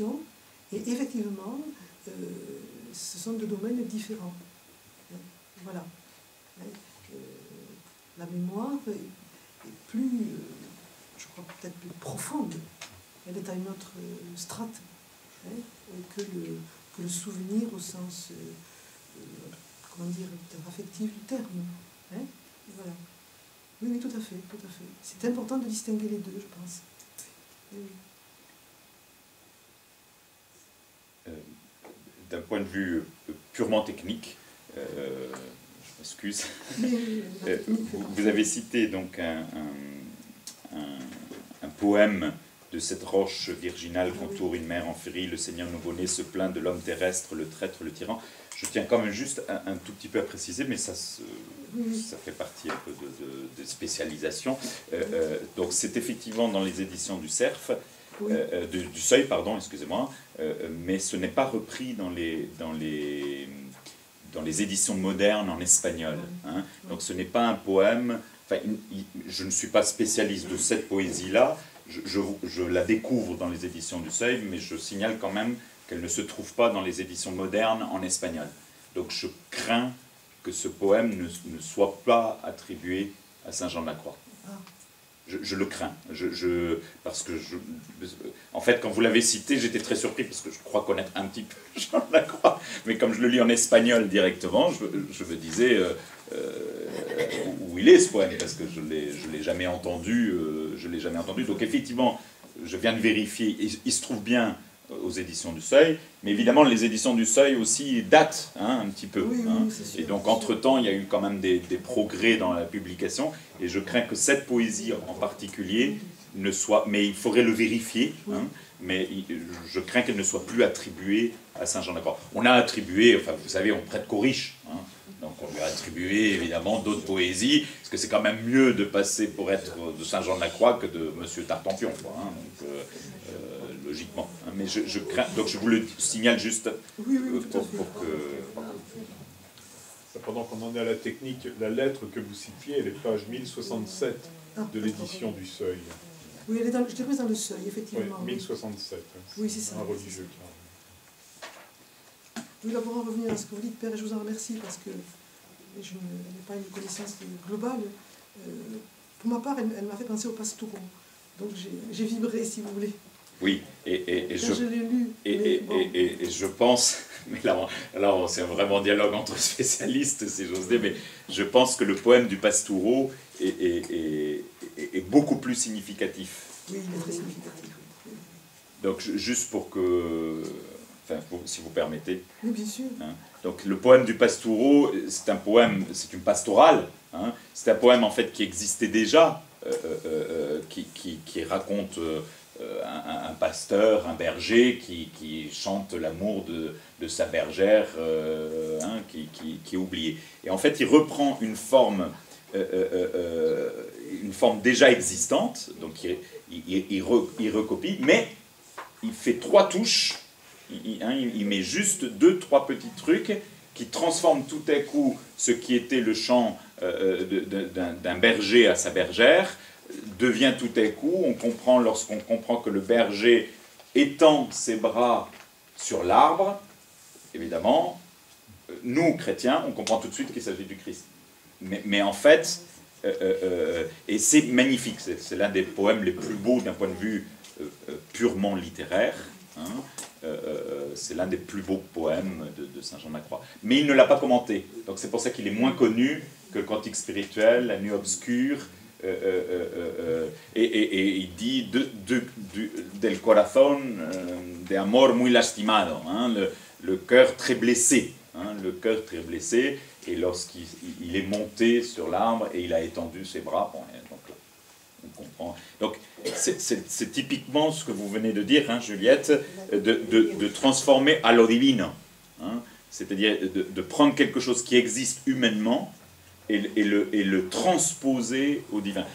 mémorisation, et effectivement, ce sont deux domaines différents. Voilà. La mémoire est plus, je crois peut-être plus profonde. Elle est à une autre strate que le souvenir au sens, comment dire, affectif du terme. Voilà. Oui, oui, tout à fait, tout à fait. C'est important de distinguer les deux, je pense. Oui. D'un point de vue purement technique, je m'excuse, vous avez cité donc un poème de cette roche virginale qu'entoure une mer en furie, le Seigneur nouveau-né se plaint de l'homme terrestre, le traître, le tyran. Je tiens quand même juste un tout petit peu à préciser, mais ça fait partie un peu de spécialisation. Donc c'est effectivement dans les éditions du Cerf, du Seuil, pardon, excusez-moi, mais ce n'est pas repris dans les éditions modernes en espagnol. Hein. Donc ce n'est pas un poème, enfin, je ne suis pas spécialiste de cette poésie-là, je la découvre dans les éditions du Seuil, mais je signale quand même qu'elle ne se trouve pas dans les éditions modernes en espagnol. Donc je crains que ce poème ne soit pas attribué à Saint Jean de la Croix. Je le crains, parce que en fait, quand vous l'avez cité, j'étais très surpris, parce que je crois connaître un petit peu Jean de la Croix, mais comme je le lis en espagnol directement, je me disais où il est ce poème, parce que je l'ai jamais entendu, Donc effectivement, je viens de vérifier, il se trouve bien aux éditions du Seuil, mais évidemment les éditions du Seuil aussi datent un petit peu. Oui, sûr, et donc entre-temps, il y a eu quand même des progrès dans la publication, et je crains que cette poésie en particulier ne soit, mais il faudrait le vérifier, mais je crains qu'elle ne soit plus attribuée à Saint Jean de la Croix. On a attribué, enfin vous savez, on prête qu'aux riches, donc on lui a attribué évidemment d'autres poésies, parce que c'est quand même mieux de passer pour être de Saint Jean de la Croix que de Monsieur Tartampion, quoi, donc, logiquement. Mais je crains, donc je vous le signale juste pour que... Pendant qu'on en est à la technique, la lettre que vous citiez, elle est page 1067 de l'édition du Seuil. Oui, je l'ai prise dans le Seuil, effectivement. Oui, 1067. Oui, c'est ça. Un religieux. Oui, là, pour en revenir à ce que vous dites, Père, et je vous en remercie, parce que je n'ai pas une connaissance globale. Pour ma part, elle m'a fait penser au Pastoureau. Donc j'ai vibré, si vous voulez. Oui, et je l'ai lu. Et je pense, mais là c'est vraiment dialogue entre spécialistes, si j'ose dire, mais je pense que le poème du Pastoureau est beaucoup plus significatif. Oui, il est très significatif. Oui. Donc juste pour que, enfin, si vous permettez. Oui, bien sûr. Donc le poème du Pastoureau, c'est un poème, c'est une pastorale. C'est un poème en fait qui existait déjà, qui raconte un pasteur, un berger qui chante l'amour de sa bergère qui est oubliée. Et en fait, il reprend une forme déjà existante, donc il recopie, mais il fait 3 touches, il met juste 2-3 petits trucs qui transforment tout à coup ce qui était le chant d'un berger à sa bergère, devient tout à coup, lorsqu'on comprend que le berger étend ses bras sur l'arbre, évidemment, nous, chrétiens, on comprend tout de suite qu'il s'agit du Christ. Mais en fait, et c'est magnifique, c'est l'un des poèmes les plus beaux d'un point de vue purement littéraire, c'est l'un des plus beaux poèmes de Saint Jean de la Croix. Mais il ne l'a pas commenté, donc c'est pour ça qu'il est moins connu que le Cantique spirituel, la Nuit obscure, et il dit del corazón de amor muy lastimado, le cœur très blessé, le cœur très blessé, et lorsqu'il est monté sur l'arbre et il a étendu ses bras, donc on comprend. Donc c'est typiquement ce que vous venez de dire, Juliette, de transformer à lo divino, c'est-à-dire de prendre quelque chose qui existe humainement et le transposer au divin.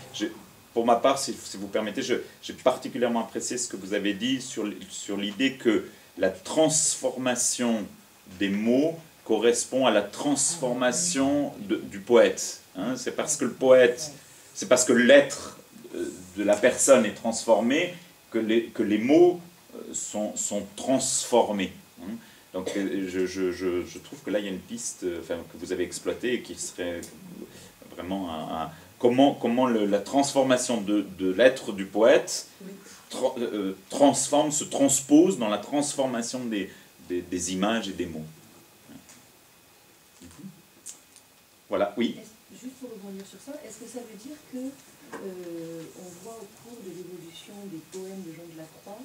Pour ma part, si vous permettez, j'ai particulièrement apprécié ce que vous avez dit sur l'idée que la transformation des mots correspond à la transformation du poète. C'est parce que le poète, c'est parce que l'être de la personne est transformé que les mots sont transformés. Hein. Donc je trouve que là, il y a une piste que vous avez exploitée et qui serait vraiment comment la transformation de l'être du poète se transpose dans la transformation des images et des mots. Voilà, oui. Juste pour rebondir sur ça, est-ce que ça veut dire que on voit au cours de l'évolution des poèmes de Jean de la Croix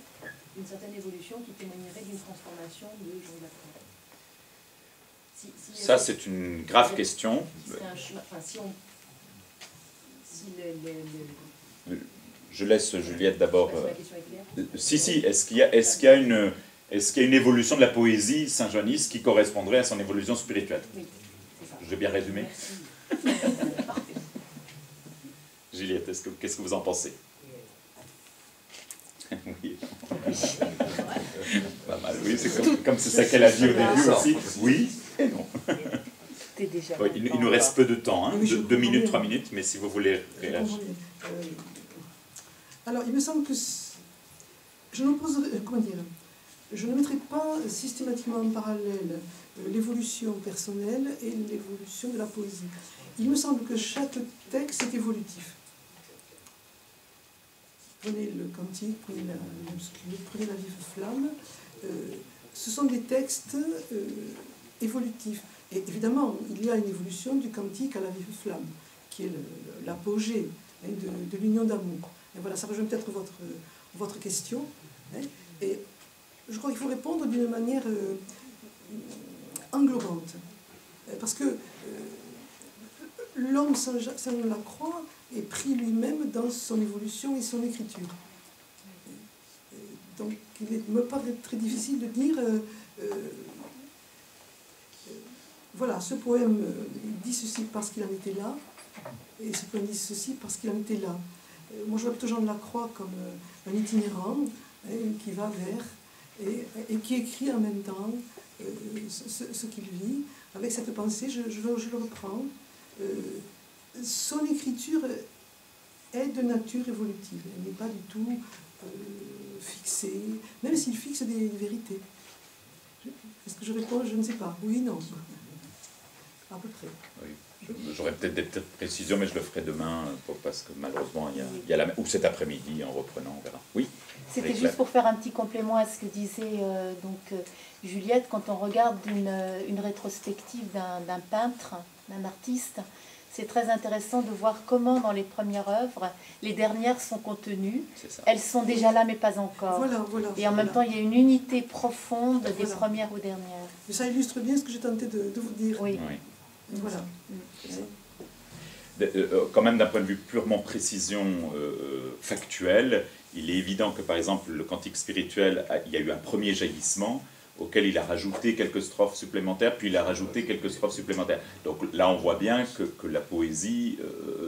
une certaine évolution qui témoignerait d'une transformation de Jean de la Croix? Ça, c'est une grave question. Je laisse Juliette d'abord. Si, est-ce qu'il y a une évolution de la poésie saint-jeaniste qui correspondrait à son évolution spirituelle? Oui, c'est ça. J'ai bien résumé. Juliette, qu'est-ce que vous en pensez? Oui. Pas mal, oui, c'est comme c'est ça qu'elle a dit au début aussi. Oui et non. Oui, il nous reste peu de temps, hein, 2 minutes, 3 minutes, mais si vous voulez réagir. Alors, il me semble que je ne mettrai pas systématiquement en parallèle l'évolution personnelle et l'évolution de la poésie. Il me semble que chaque texte est évolutif. Prenez le cantique, prenez l'obscur, prenez la vive flamme. Ce sont des textes évolutifs. Et évidemment, il y a une évolution du cantique à la vive flamme, qui est l'apogée de l'union d'amour. Et voilà, ça rejoint peut-être votre question. Hein, et je crois qu'il faut répondre d'une manière englobante. Parce que l'homme sans la croix est pris lui-même dans son évolution et son écriture. Donc il me paraît très difficile de dire voilà, ce poème dit ceci parce qu'il en était là, et ce poème dit ceci parce qu'il en était là. Moi je vois plutôt Jean de la Croix comme un itinérant qui va vers et qui écrit en même temps ce qu'il vit. Avec cette pensée, je le reprends. Son écriture est de nature évolutive. Elle n'est pas du tout fixée, même s'il fixe des vérités. Est-ce que je réponds? Je ne sais pas. Oui, non. À peu près. Oui. J'aurais peut-être des petites précisions, mais je le ferai demain, parce que malheureusement, il y a ou cet après-midi, en reprenant, on verra. Oui. C'était juste pour faire un petit complément à ce que disait Juliette. Quand on regarde une rétrospective d'un peintre, d'un artiste, c'est très intéressant de voir comment dans les premières œuvres, les dernières sont contenues. Elles sont déjà là, mais pas encore. Et en même temps, il y a une unité profonde des premières aux dernières. Et ça illustre bien ce que j'ai tenté de vous dire. Oui. Voilà. Quand même, d'un point de vue purement précision factuelle, il est évident que, par exemple, le cantique spirituel, il y a eu un premier jaillissement auquel il a rajouté quelques strophes supplémentaires, puis il a rajouté quelques strophes supplémentaires. Donc là, on voit bien que la poésie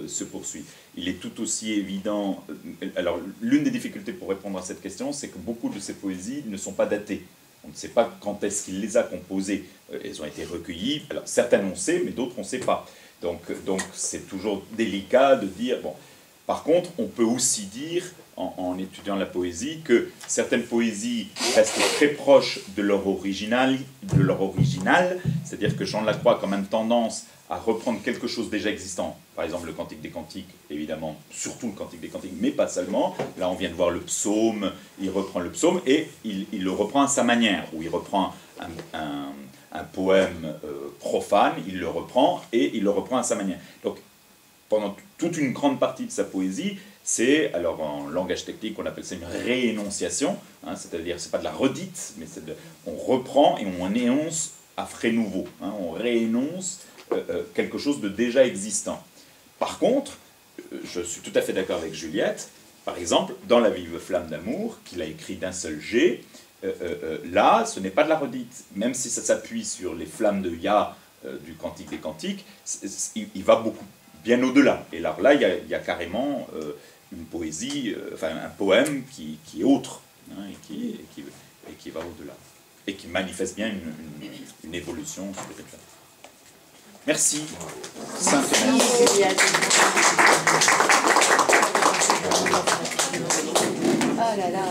se poursuit. Il est tout aussi évident... Alors, l'une des difficultés pour répondre à cette question, c'est que beaucoup de ces poésies ne sont pas datées. On ne sait pas quand est-ce qu'il les a composées. Elles ont été recueillies. Alors, certaines on sait, mais d'autres on ne sait pas. Donc c'est toujours délicat de dire... Bon. Par contre, on peut aussi dire, en étudiant la poésie, que certaines poésies restent très proches de leur original, c'est-à-dire que Jean de la Croix a quand même tendance à reprendre quelque chose déjà existant. Par exemple, le Cantique des Cantiques, évidemment, surtout le Cantique des Cantiques, mais pas seulement. Là, on vient de voir le psaume, il reprend le psaume et il le reprend à sa manière, où il reprend un poème profane, il le reprend et il le reprend à sa manière. Donc, pendant toute une grande partie de sa poésie, c'est, alors en langage technique, on appelle ça une réénonciation, hein, c'est-à-dire, c'est pas de la redite, mais on reprend et on énonce à frais nouveaux, hein, on réénonce quelque chose de déjà existant. Par contre, je suis tout à fait d'accord avec Juliette, par exemple, dans La vive flamme d'amour, qu'il a écrit d'un seul jet, là, ce n'est pas de la redite, même si ça s'appuie sur les flammes de Ya du Cantique des Cantiques, il va beaucoup bien au-delà. Et alors là, il y a carrément une poésie, enfin un poème qui est autre, hein, et qui va au-delà, et qui manifeste bien une évolution spirituelle. Merci. Sainte Thérèse. Oh là là.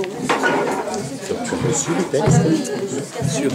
Donc tu reçus le texte sur